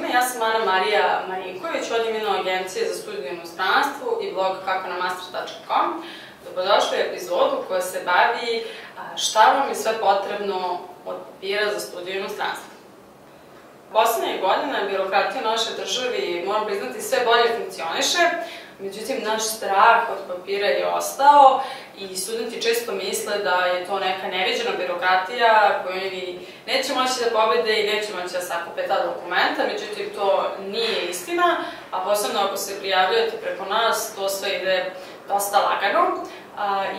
svima, ja sam Ana Marija Marinković, odjevina Agencije za studije u inostranstvu i blog kakonamaster.com. Dobrodošli u epizodu koja se bavi šta vam je sve potrebno od papira za studije u inostranstvu. Poslednjih godina birokratija u našoj državi, moram priznati, sve bolje funkcioniše, međutim, naš strah od papira je ostao i studenti često misle da je to neka neviđena birokratija koju oni neće moći da pobede i neće moći da sakupe ta dokumenta, međutim, to nije istina, a posebno ako se prijavljujete preko nas, to sve ide dosta lagano.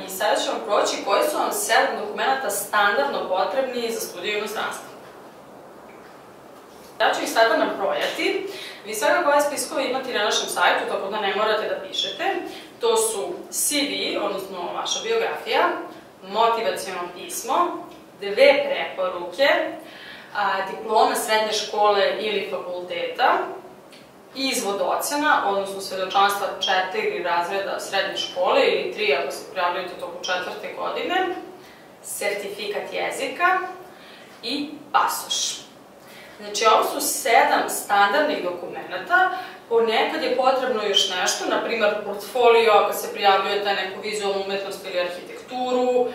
I sada ću vam proći koji su vam 7 dokumenta standardno potrebni za studije u inostranstvu. Ja ću ih sada nabrojati. Vi svakako ove spiskove imate na našem sajtu, tako da ne morate da pišete. To su CV, odnosno vaša biografija, motivaciono pismo, 2 preporuke, diploma srednje škole ili fakulteta, izvod ocena, odnosno svedočanstva 4 razreda srednje škole ili 3 ako se prijavljujete toku 4. godine, sertifikat jezika i pasoš. Znači, ovo su 7 standardnih dokumenta, ponekad je potrebno još nešto, na primer portfolio ako se prijavljujete na neku vizualnu umetnost ili arhitekturu,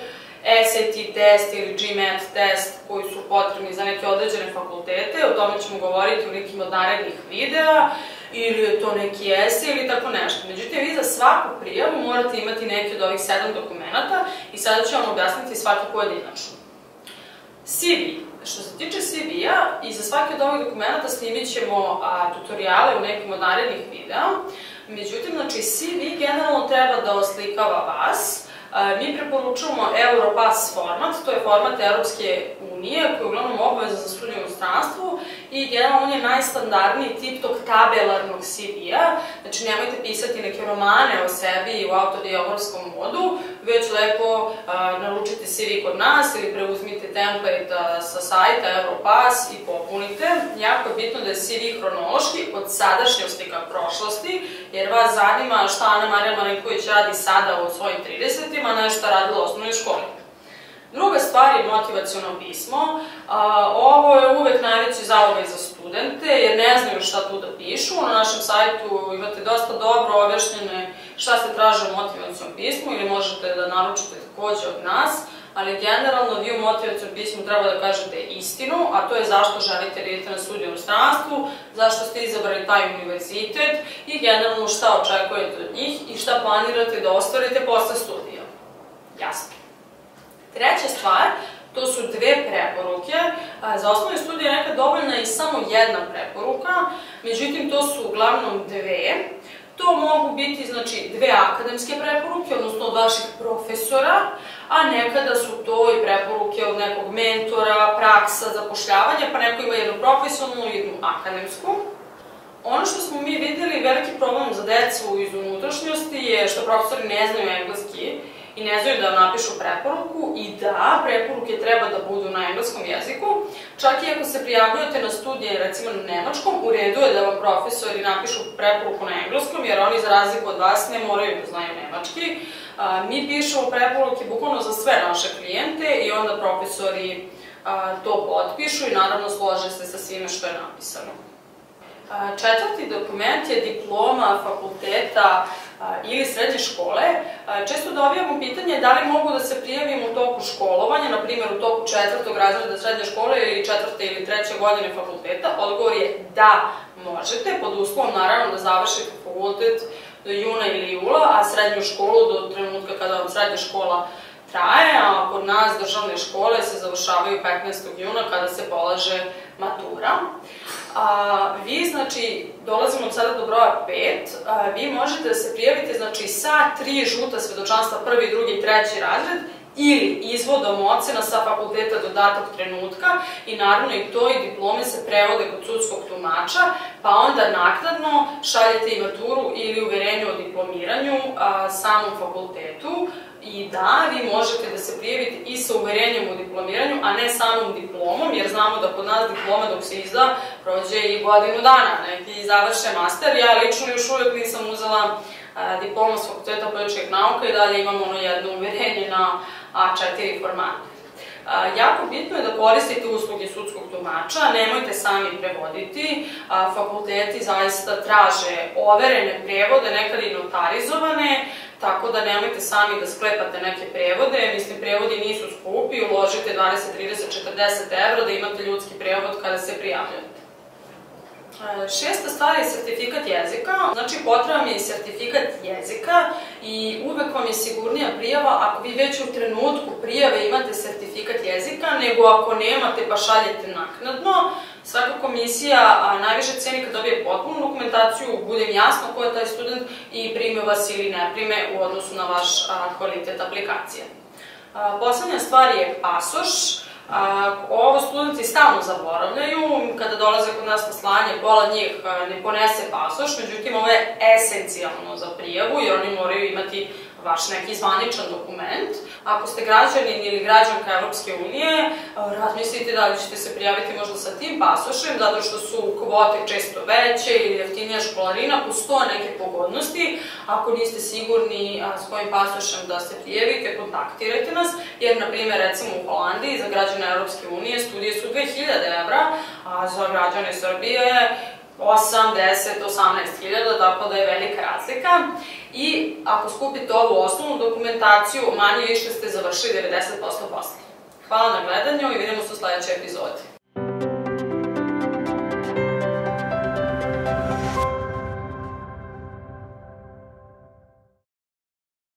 SAT test ili GMAT test koji su potrebni za neke određene fakultete, o tome ćemo govoriti u nekim od narednih videa, ili je to neki esej ili tako nešto. Međutim, vi za svaku prijavu morate imati neki od ovih 7 dokumenta i sada ću vam objasniti svaki pojedinačno. CV. Što se tiče CV-a, i za svaki od ovih dokumenta snimit ćemo tutoriale u nekim od narednih videa. Međutim, znači, CV generalno treba da oslikava vas. Mi preporučujemo Europass format, to je format Evropske unije koji je uglavnom obaveza za studije u inostranstvu i generalno on je najstandardniji tip tog tabelarnog CV-a, znači nemojte pisati neke romane o sebi u autobiografskom modu, već lepo naručite CV kod nas ili preuzmite template sa sajta Europass i popunite. Jako je bitno da je CV hronološki od sadašnjosti ka prošlosti, jer vas zanima šta Ana Marija Marinković radi sada u svojim 30-ima, a ne šta radila u osnovnoj školi. Druga stvar je motivaciono pismo. Ovo je uvek najveći zalogaj za studente, jer ne znaju šta tu da pišu. Na našem sajtu imate dosta dobro objašnjene šta se traže u motivacionom pismu ili možete da naručite takođe od nas, ali generalno vi u motivacionom pismu treba da kažete istinu, a to je zašto želite da idete na studije u inostranstvu, zašto ste izabrali taj univerzitet i generalno šta očekujete od njih i šta planirate da ostvarite posle studija. Jasno. Treća stvar, to su 2 preporuke. Za osnovne studije je nekad dovoljna i samo 1 preporuka, međutim to su uglavnom 2. To mogu biti, znači, 2 akademske preporuke, odnosno od vaših profesora, a nekada su to i preporuke od nekog mentora, praksa, zapošljavanja, pa neko ima jednu profesionalnu i jednu akademsku. Ono što smo mi videli, veliki problem za decu iz unutrašnjosti je što profesori ne znaju engleski i ne znaju da vam napišu preporuku i da, preporuke treba da budu na engleskom jeziku. Čak i ako se prijavljujete na studije, recimo na nemačkom, u redu je da vam profesori napišu preporuku na engleskom, jer oni za razliku od vas ne moraju da znaju nemački. Mi pišemo preporuke bukvalno za sve naše klijente i onda profesori to potpišu i naravno slože se sa svime što je napisano. Četvrti dokument je diploma fakulteta ili srednje škole. Često dobijamo pitanje da li mogu da se prijavim u toku školovanja, na primjer u toku 4. razreda srednje škole ili 4. ili 3. godine fakulteta. Odgovor je da možete, pod uslovom naravno da završite fakultet do juna ili jula, a srednju školu do trenutka kada vam srednja škola traje, a kod nas državne škole se završavaju 15. juna kada se polaže matura. Vi, znači, dolazimo od sada do broja 5, vi možete da se prijavite, znači, sa 3 žuta svedočanstva 1., 2. i 3. razred ili izvodom ocena sa fakulteta do datog trenutka i naravno i to i diplome se prevode kod sudskog tumača, pa onda naknadno šaljete i maturu ili uverenje o diplomiranju samom fakultetu. I da, vi možete da se prijavite i sa uverenjem o diplomiranju, a ne samom diplomom, jer znamo da kod nas diploma dok se izda prođe i godinu dana, neki završe master. Ja lično još uvek nisam uzela diplomu s fakulteta političkih nauka i dalje imam ono jedno uverenje na A4 formatu. Jako bitno je da koristite usluge sudskog tumača, nemojte sami prevoditi, fakulteti zaista traže overene prevode, nekad i notarizovane, tako da nemojte sami da sklepate neke prevode, mislim, prevodi nisu skupi, uložite 20, 30, 40 evra da imate ljudski prevod kada se prijavljate. Šesta stvar je sertifikat jezika, znači potreban je i sertifikat jezika i uvek vam je sigurnija prijava ako vi već u trenutku prijave imate sertifikat jezika, nego ako nemate pa šaljete naknadno. Svaka komisija najviše ceni kad dobije potpunu dokumentaciju, bude im jasno ko je taj student i prime vas ili ne prime u odnosu na vaš kvalitet aplikacije. Poslednja stvar je pasoš. Ovo studenti stalno zaboravljaju, kada dolaze kod nas na slanje, pola njih ne ponese pasoš, međutim ovo je esencijalno za prijavu jer oni moraju imati vaš neki zvaničan dokument. Ako ste građanin ili građanka Evropske unije, razmislite da li ćete se prijaviti možda sa tim pasošem, zato što su kvote često veće ili jeftinija školarina, postoje neke pogodnosti. Ako niste sigurni s kojim pasošem da se prijavite, kontaktirajte nas, jer, na primjer, recimo u Holandiji za građane Evropske unije studije su 2000 evra, a za građane Srbije 8, 10, 18.000, tako da je velika razlika. I ako skupite ovu osnovnu dokumentaciju, manje više ste završili 90% posla. Hvala na gledanju i vidimo se u sledećoj epizodi.